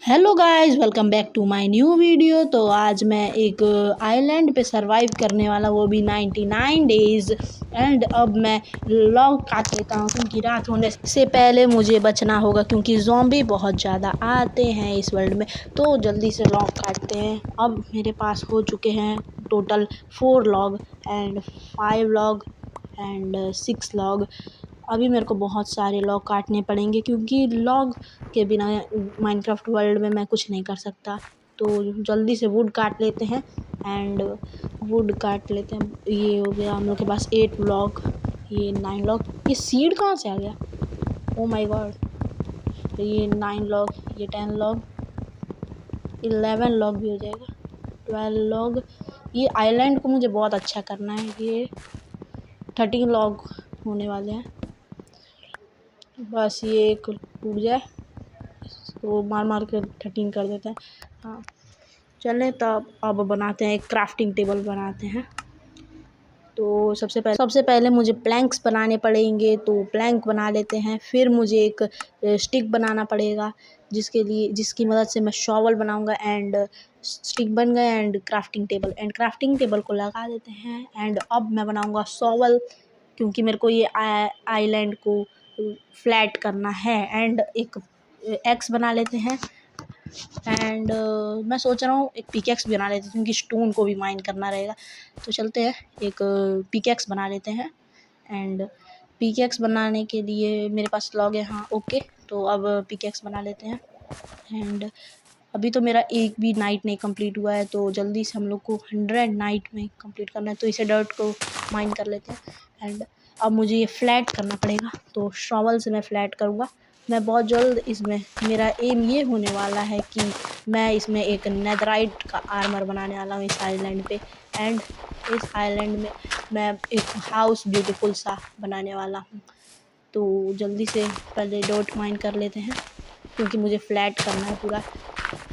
Hello guys, welcome back to my new video. तो आज मैं एक आइलैंड पे सरवाइव करने वाला, वो भी 99 डेज़। एंड अब मैं लॉग काट लेता हूँ क्योंकि रात होने से पहले मुझे बचना होगा, क्योंकि ज़ॉम्बी बहुत ज़्यादा आते हैं इस वर्ल्ड में। तो जल्दी से लॉग काटते हैं। अब मेरे पास हो चुके हैं total 4 log and 5 log and 6 log. अभी मेरे को बहुत सारे लॉग काटने पड़ेंगे क्योंकि लॉग के बिना माइनक्राफ्ट वर्ल्ड में मैं कुछ नहीं कर सकता। तो जल्दी से वुड काट लेते हैं एंड वुड काट लेते हैं। ये हो गया हम लोग के पास 8 लॉग, ये 9 लॉग। ये सीड कहाँ से आ गया? Oh my God. ये 9 लॉग, ये 10 लॉग, 11 लॉग भी हो जाएगा, 12 लॉग। ये आइलैंड को मुझे बहुत अच्छा करना है। ये 13 लॉग होने वाले हैं। बस ये एक टूट जाए तो मार मार के 13 कर देते हैं। हाँ, चलें तब अब बनाते हैं, एक क्राफ्टिंग टेबल बनाते हैं। तो सबसे पहले मुझे प्लैंक्स बनाने पड़ेंगे, तो प्लैंक बना लेते हैं। फिर मुझे एक स्टिक बनाना पड़ेगा, जिसकी मदद से मैं शॉवल बनाऊंगा। एंड स्टिक बन गए एंड क्राफ्टिंग टेबल को लगा देते हैं। एंड अब मैं बनाऊंगा शॉवल, क्योंकि मेरे को ये आइलैंड को फ्लैट करना है। एंड एक एक्स बना लेते हैं। एंड मैं सोच रहा हूँ एक पिकेक्स बना लेते हैं, क्योंकि स्टोन को भी माइन करना रहेगा। तो चलते हैं, एक पिकेक्स बना लेते हैं। एंड पिकेक्स बनाने के लिए मेरे पास लॉग है। हाँ ओके, तो अब पिकेक्स बना लेते हैं। एंड अभी तो मेरा एक भी नाइट नहीं कंप्लीट हुआ है, तो जल्दी से हम लोग को 100 नाइट में कंप्लीट करना है। तो इसे डर्ट को माइन कर लेते हैं। एंड अब मुझे ये फ्लैट करना पड़ेगा, तो शॉवल से मैं फ्लैट करूँगा। मैं बहुत जल्द इसमें, मेरा एम ये होने वाला है कि मैं इसमें एक नेदराइट का आर्मर बनाने वाला हूँ इस आइलैंड पे। एंड इस आइलैंड में मैं एक हाउस ब्यूटीफुल सा बनाने वाला हूँ। तो जल्दी से पहले डॉट माइन कर लेते हैं, क्योंकि मुझे फ्लैट करना है पूरा।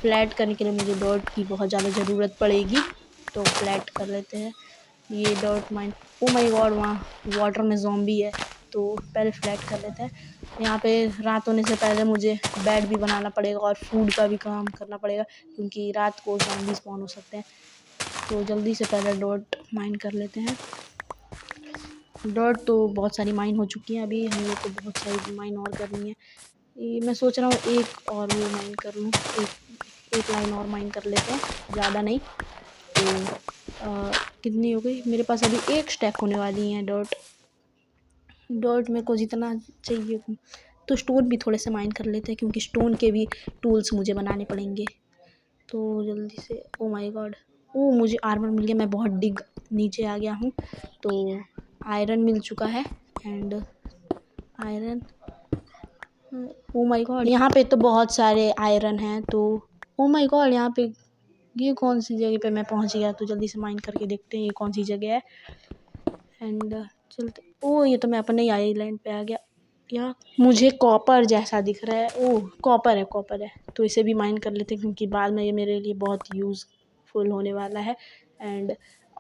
फ्लैट करने के लिए मुझे डॉट की बहुत ज़्यादा ज़रूरत पड़ेगी, तो फ्लैट कर लेते हैं। ये dot mine, oh my God, वहाँ वाटर में ज़ॉम्बी है, तो पहले फ्लैट कर लेते हैं। यहाँ पे रात होने से पहले मुझे बेड भी बनाना पड़ेगा और फूड का भी काम करना पड़ेगा, क्योंकि रात को ज़ॉम्बी स्पॉन हो सकते हैं। तो जल्दी से पहले डॉट माइन कर लेते हैं। डॉट तो बहुत सारी माइन हो चुकी हैं, अभी हम लोग को बहुत सारी माइन और करनी है। ये मैं सोच रहा हूँ एक और वो माइन कर लूँ, एक लाइन और माइन कर लेते हैं, ज़्यादा नहीं। तो कितनी हो गई मेरे पास? अभी एक स्टैक होने वाली है डॉट मेरे को जितना चाहिए। तो स्टोन भी थोड़े से माइन कर लेते हैं, क्योंकि स्टोन के भी टूल्स मुझे बनाने पड़ेंगे। तो जल्दी से, ओ माय गॉड, ओ मुझे आर्मर मिल गया। मैं बहुत डिग नीचे आ गया हूँ। तो आयरन मिल चुका है। And iron, oh my God, यहाँ पे तो बहुत सारे आयरन हैं। तो ओ माय गॉड, यहाँ पे ये कौन सी जगह पे मैं पहुँच गया? तो जल्दी से माइन करके देखते हैं ये कौन सी जगह है। एंड चलते, ओ ये तो मैं अपने ही आइलैंड पे आ गया। यहाँ मुझे कॉपर जैसा दिख रहा है। ओह कॉपर है, तो इसे भी माइन कर लेते हैं, क्योंकि बाद में ये मेरे लिए बहुत यूज़फुल होने वाला है। एंड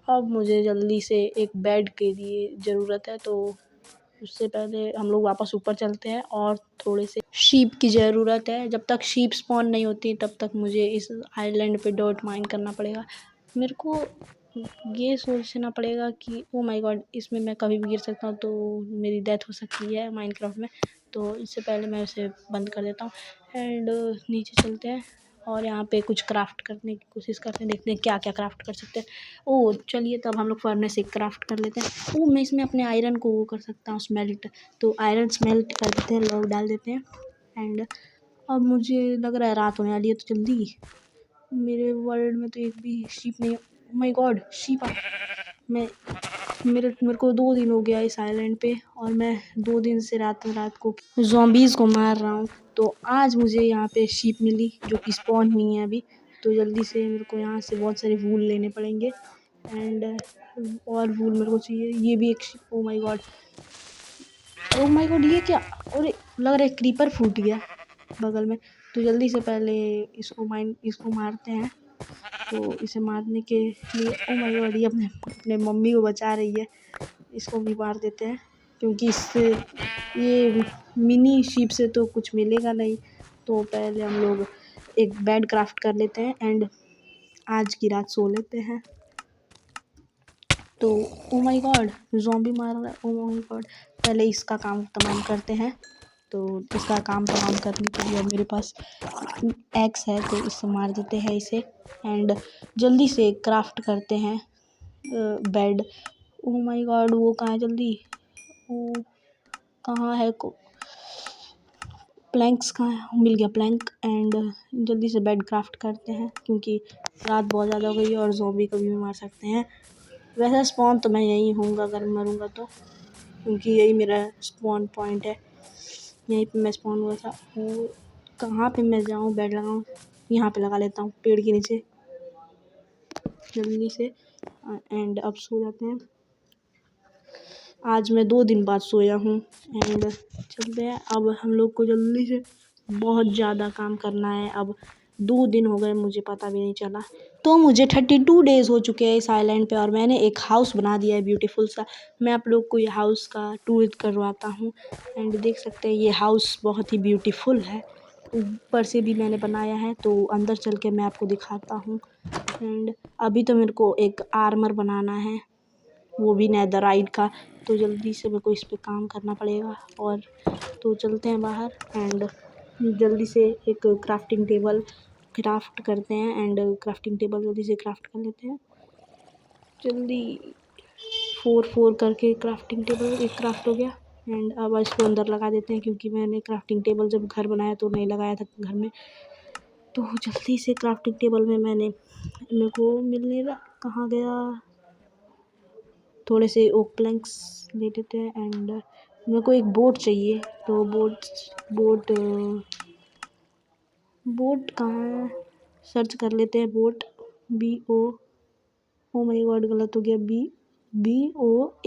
अब मुझे जल्दी से एक बेड के लिए ज़रूरत है, तो उससे पहले हम लोग वापस ऊपर चलते हैं। और थोड़े से शीप की ज़रूरत है। जब तक शीप स्पॉन नहीं होती तब तक मुझे इस आइलैंड पे डॉट माइन करना पड़ेगा। मेरे को ये सोचना पड़ेगा कि ओ माय गॉड, इसमें मैं कभी भी गिर सकता हूँ, तो मेरी डेथ हो सकती है माइनक्राफ्ट में। तो इससे पहले मैं उसे बंद कर देता हूँ। एंड नीचे चलते हैं और यहाँ पे कुछ क्राफ्ट करने की कोशिश करते हैं, देखते हैं क्या क्या क्राफ्ट कर सकते हैं। ओह चलिए, तब हम लोग फर्नेस से क्राफ्ट कर लेते हैं। ओह मैं इसमें अपने आयरन को वो कर सकता हूँ, स्मेल्ट। तो आयरन स्मेल्ट कर देते हैं, लॉग डाल देते हैं। एंड अब मुझे लग रहा है रात होने वाली है, तो जल्दी, मेरे वर्ल्ड में तो एक भी शीप नहीं है। माय गॉड, शीप मैं मेरे को 2 दिन हो गया इस आइलैंड पे, और मैं 2 दिन से रात को ज़ॉम्बीज़ को मार रहा हूँ। तो आज मुझे यहाँ पे शीप मिली, जो कि स्पॉन हुई हैं अभी। तो जल्दी से मेरे को यहाँ से बहुत सारे वूल लेने पड़ेंगे। एंड और वूल मेरे को चाहिए। ये भी एक sheep, oh my God, oh my God, ये क्या? अरे लग रहा है क्रीपर फूट गया बगल में। तो जल्दी से पहले इसको मारते हैं। तो इसे मारने के लिए, ओ माय गॉड, ये अपने मम्मी को बचा रही है। इसको भी मार देते हैं, क्योंकि इससे ये मिनी शीप से तो कुछ मिलेगा नहीं। तो पहले हम लोग एक बेड क्राफ्ट कर लेते हैं एंड आज की रात सो लेते हैं। तो ओ माय गॉड, ज़ॉम्बी मार रहा है, ओ माय गॉड। पहले इसका काम तमाम करते हैं। तो इसका काम तमाम करने के लिए मेरे पास एक्स है, तो इससे मार देते हैं इसे एंड जल्दी से क्राफ्ट करते हैं बेड। ओ माय गॉड, वो कहाँ है, जल्दी वो कहाँ है को प्लैंक्स कहाँ है, मिल गया प्लैंक एंड जल्दी से बेड क्राफ्ट करते हैं क्योंकि रात बहुत ज़्यादा हो गई है और ज़ॉम्बी कभी भी मार सकते हैं। वैसे स्पॉन तो मैं यहीं हूँगा अगर मरूँगा तो, क्योंकि यही मेरा स्पॉन पॉइंट है, यहीं पे मैं स्पॉन हुआ था। वो कहाँ पे मैं जाऊँ बेड लगाऊँ, यहाँ पे लगा लेता हूँ पेड़ के नीचे जल्दी से एंड अब सो जाते हैं। आज मैं 2 दिन बाद सोया हूँ एंड चलते हैं। अब हम लोग को जल्दी से बहुत ज़्यादा काम करना है। अब 2 दिन हो गए, मुझे पता भी नहीं चला। तो मुझे 32 डेज़ हो चुके हैं इस आइलैंड पे और मैंने एक हाउस बना दिया है ब्यूटीफुल सा। मैं आप लोग को ये हाउस का टूर करवाता हूँ एंड देख सकते हैं ये हाउस बहुत ही ब्यूटीफुल है। ऊपर से भी मैंने बनाया है, तो अंदर चल के मैं आपको दिखाता हूँ। एंड अभी तो मेरे को एक आर्मर बनाना है, वो भी नेदरराइट का, तो जल्दी से मेरे को इस पे काम करना पड़ेगा। और तो चलते हैं बाहर एंड जल्दी से एक क्राफ्टिंग टेबल क्राफ्ट करते हैं एंड क्राफ्टिंग टेबल जल्दी से क्राफ्ट कर लेते हैं जल्दी। 4 करके क्राफ्टिंग टेबल एक क्राफ्ट हो गया एंड अब इसको अंदर लगा देते हैं क्योंकि मैंने क्राफ्टिंग टेबल जब घर बनाया तो नहीं लगाया था घर में। तो जल्दी से क्राफ्टिंग टेबल में मेरे को मिल नहीं रहा, कहाँ गया। थोड़े से ओक प्लैंक्स ले लेते हैं एंड मेरे को एक बोट चाहिए। तो बोट कहाँ है, सर्च कर लेते हैं boat. BO, oh my God गलत हो गया, BOAT।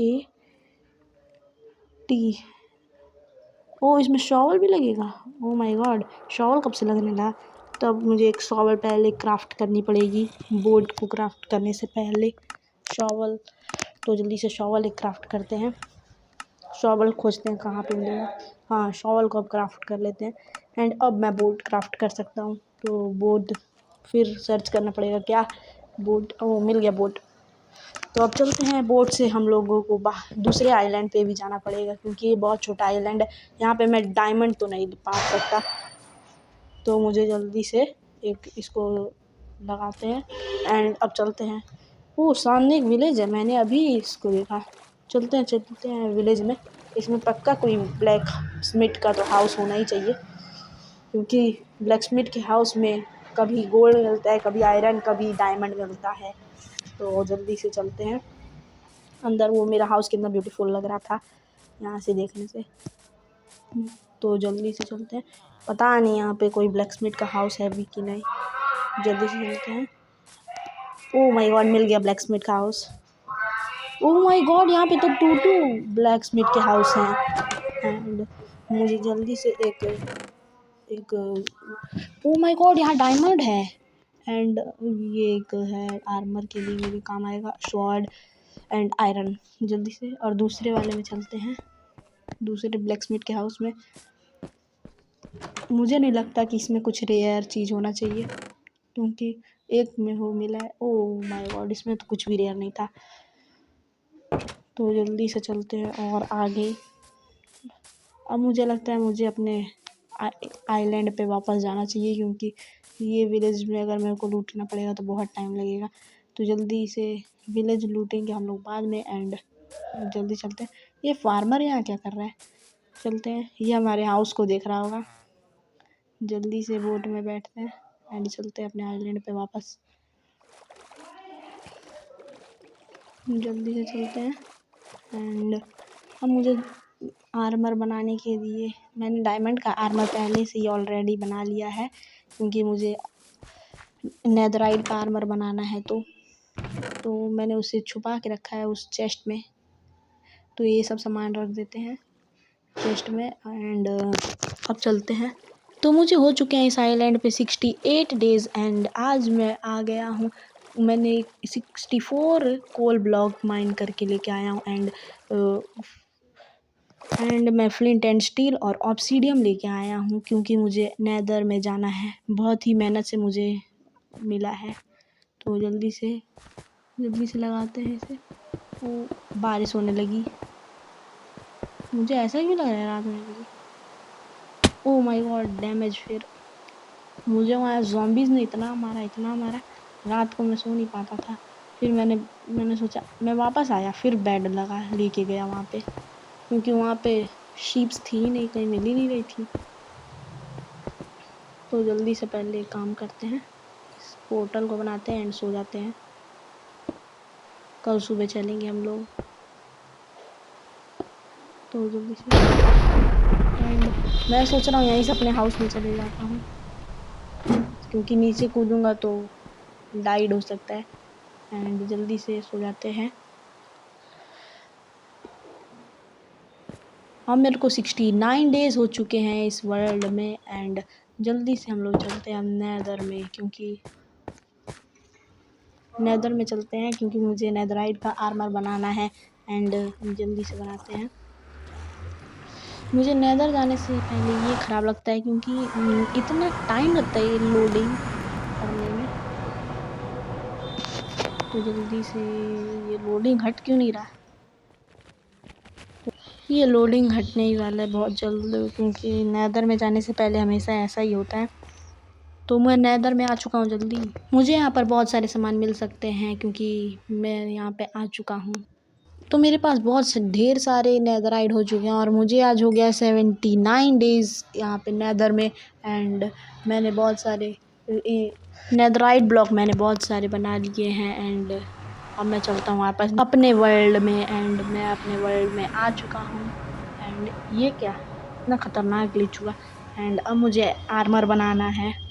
ओ इसमें शॉवल भी लगेगा, ओ माय गॉड शॉवल कब से लगने लगा। तो अब मुझे एक शॉवल पहले क्राफ्ट करनी पड़ेगी बोट को क्राफ्ट करने से पहले। शॉवल, तो जल्दी से शॉवल एक क्राफ्ट करते हैं। शॉवल खोजते हैं कहाँ पे मिलेगा, हाँ शॉवल को अब क्राफ्ट कर लेते हैं एंड अब मैं बोट क्राफ्ट कर सकता हूँ। तो बोट फिर सर्च करना पड़ेगा क्या, बोट, ओ मिल गया बोट। तो अब चलते हैं, बोट से हम लोगों को दूसरे आइलैंड पे भी जाना पड़ेगा क्योंकि ये बहुत छोटा आइलैंड है, यहाँ पे मैं डायमंड तो नहीं पा सकता। तो मुझे जल्दी से एक इसको लगाते हैं एंड अब चलते हैं। वो सामने एक विलेज है, मैंने अभी इसको देखा। चलते हैं विलेज में। इसमें पक्का कोई ब्लैक स्मिथ का तो हाउस होना ही चाहिए क्योंकि ब्लैक स्मिथ के हाउस में कभी गोल्ड मिलता है, कभी आयरन, कभी डायमंड मिलता है। तो जल्दी से चलते हैं अंदर। वो मेरा हाउस कितना ब्यूटीफुल लग रहा था यहाँ से देखने से। तो जल्दी से चलते हैं, पता नहीं यहाँ पे कोई ब्लैक स्मिथ का हाउस है भी कि नहीं। जल्दी से चलते हैं। ओ माय गॉड मिल गया ब्लैक स्मिथ का हाउस। ओ माय गॉड यहाँ पे तो 2 ब्लैक स्मिथ के हाउस हैं एंड मुझे जल्दी से एक ओ माय गॉड यहाँ डायमंड है एंड ये एक है आर्मर के लिए मेरे काम आएगा, स्वॉर्ड एंड आयरन। जल्दी से और दूसरे वाले में चलते हैं, दूसरे ब्लैक स्मिथ के हाउस में। मुझे नहीं लगता कि इसमें कुछ रेयर चीज़ होना चाहिए क्योंकि एक में हो मिला है। ओ माय गॉड इसमें तो कुछ भी रेयर नहीं था। तो जल्दी से चलते हैं और आगे। अब मुझे लगता है मुझे अपने आइलैंड पे वापस जाना चाहिए क्योंकि ये विलेज में अगर मेरे को लूटना पड़ेगा तो बहुत टाइम लगेगा। तो जल्दी से विलेज लूटेंगे हम लोग बाद में एंड जल्दी चलते हैं। ये फार्मर यहाँ क्या कर रहा है, चलते हैं, ये हमारे हाउस को देख रहा होगा। जल्दी से बोट में बैठते हैं एंड चलते हैं अपने आइलैंड पे वापस। जल्दी से चलते हैं एंड अब मुझे आर्मर बनाने के लिए मैंने डायमंड का आर्मर पहले से ही ऑलरेडी बना लिया है क्योंकि मुझे नेदराइट का आर्मर बनाना है। तो मैंने उसे छुपा के रखा है उस चेस्ट में। तो ये सब सामान रख देते हैं चेस्ट में एंड अब चलते हैं। तो मुझे हो चुके हैं इस आइलैंड पे 68 डेज़ एंड आज मैं आ गया हूँ। मैंने 64 कोल ब्लॉक माइन करके लेके आया हूँ एंड एंड मैं फ्लिंट एंड स्टील और ऑब्सीडियम लेके आया हूँ क्योंकि मुझे नेदर में जाना है। बहुत ही मेहनत से मुझे मिला है। तो जल्दी से लगाते हैं इसे। ओ, बारिश होने लगी। मुझे ऐसा क्यों लग रहा है रात होने लगी। Oh my God, damage. फिर मुझे वहाँ ज़ॉम्बीज़ ने इतना मारा, रात को मैं सो नहीं पाता था। फिर मैंने सोचा, मैं वापस आया, फिर बेड लेके गया वहाँ पे, क्योंकि वहाँ पे शीप्स थी ही नहीं, कहीं मिल ही नहीं रही थी। तो जल्दी से पहले काम करते हैं, इस पोर्टल को बनाते हैं एंड सो जाते हैं। कल सुबह चलेंगे हम लोग। तो जल्दी से एंड मैं सोच रहा हूँ यहीं से अपने हाउस में चले जाता हूँ, क्योंकि नीचे कूदूँगा तो डाइड हो सकता है। एंड जल्दी से सो जाते हैं। अब मेरे को 69 डेज़ हो चुके हैं इस वर्ल्ड में। एंड जल्दी से हम लोग चलते हैं नेदर में, क्योंकि मुझे नेदराइट का आर्मर बनाना है। एंड जल्दी से बनाते हैं। मुझे नेदर जाने से पहले ये ख़राब लगता है, क्योंकि इतना टाइम लगता है ये लोडिंग करने में। तो जल्दी से ये लोडिंग हट क्यों नहीं रहा। ये लोडिंग हटने ही वाला है बहुत जल्द, क्योंकि नेदर में जाने से पहले हमेशा ऐसा ही होता है। तो मैं नेदर में आ चुका हूँ जल्दी। मुझे यहाँ पर बहुत सारे सामान मिल सकते हैं, क्योंकि मैं यहाँ पे आ चुका हूँ। तो मेरे पास ढेर सारे नेदराइट हो चुके हैं, और मुझे आज हो गया 79 डेज़ यहाँ पे नेदर में। एंड मैंने बहुत सारे नेदराइट ब्लॉक बहुत सारे बना लिए हैं। एंड अब मैं चलता हूँ वापस अपने वर्ल्ड में। एंड मैं अपने वर्ल्ड में आ चुका हूँ। एंड ये क्या इतना ख़तरनाक ग्लिच हुआ। एंड अब मुझे आर्मर बनाना है।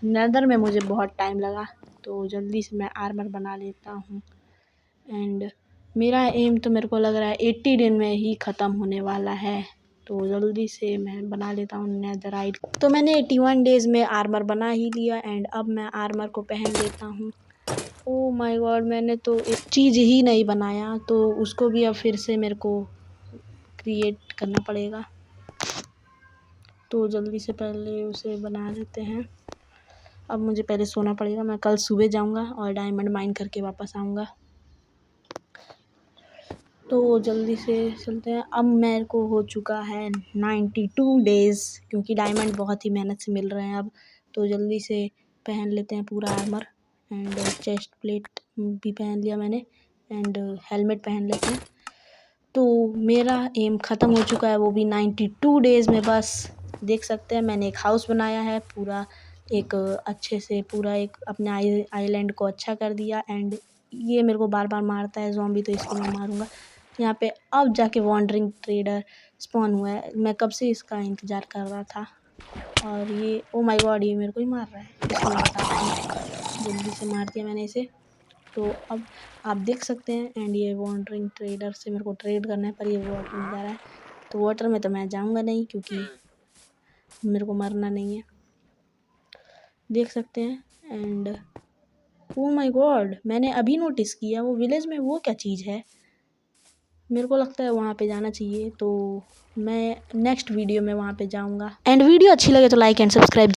नेदर में मुझे बहुत टाइम लगा, तो जल्दी से मैं आर्मर बना लेता हूँ। एंड मेरा एम तो मेरे को लग रहा है 80 दिन में ही ख़त्म होने वाला है। तो जल्दी से मैं बना लेता हूँ नेदराइट। तो मैंने 81 डेज़ में आर्मर बना ही लिया। एंड अब मैं आर्मर को पहन लेता हूँ। ओह माय गॉड, मैंने तो एक चीज़ ही नहीं बनाया, तो उसको भी अब फिर से मेरे को क्रिएट करना पड़ेगा। तो जल्दी से पहले उसे बना लेते हैं। अब मुझे पहले सोना पड़ेगा। मैं कल सुबह जाऊंगा और डायमंड माइन करके वापस आऊँगा। तो जल्दी से चलते हैं। अब मेरे को हो चुका है 92 डेज़, क्योंकि डायमंड बहुत ही मेहनत से मिल रहे हैं अब। तो जल्दी से पहन लेते हैं पूरा आर्मर। एंड चेस्ट प्लेट भी पहन लिया मैंने। एंड हेलमेट पहन लेते हैं। तो मेरा एम ख़त्म हो चुका है, वो भी 92 डेज़ में। बस देख सकते हैं मैंने एक हाउस बनाया है पूरा, एक अच्छे से पूरा एक अपने आइलैंड को अच्छा कर दिया। एंड ये मेरे को बार बार मारता है ज़ॉम्बी, तो इसको मैं मारूंगा। यहाँ पे अब जाके वॉन्डरिंग ट्रेडर स्पॉन हुआ है। मैं कब से इसका इंतज़ार कर रहा था। और ये ओ माय गॉड, ये मेरे को ही मार रहा है। इसको मैं बताता हूँ। जल्दी से मार दिया मैंने इसे। तो अब आप देख सकते हैं। एंड ये वॉन्डरिंग ट्रेडर से मेरे को ट्रेड करना है, पर ये वाटर में जा रहा है। तो वाटर में तो मैं जाऊँगा नहीं, क्योंकि मेरे को मरना नहीं है। देख सकते हैं। एंड ओ माय गॉड, मैंने अभी नोटिस किया वो विलेज में वो क्या चीज़ है। मेरे को लगता है वहाँ पे जाना चाहिए। तो मैं नेक्स्ट वीडियो में वहाँ पे जाऊँगा। एंड वीडियो अच्छी लगे तो लाइक एंड सब्सक्राइब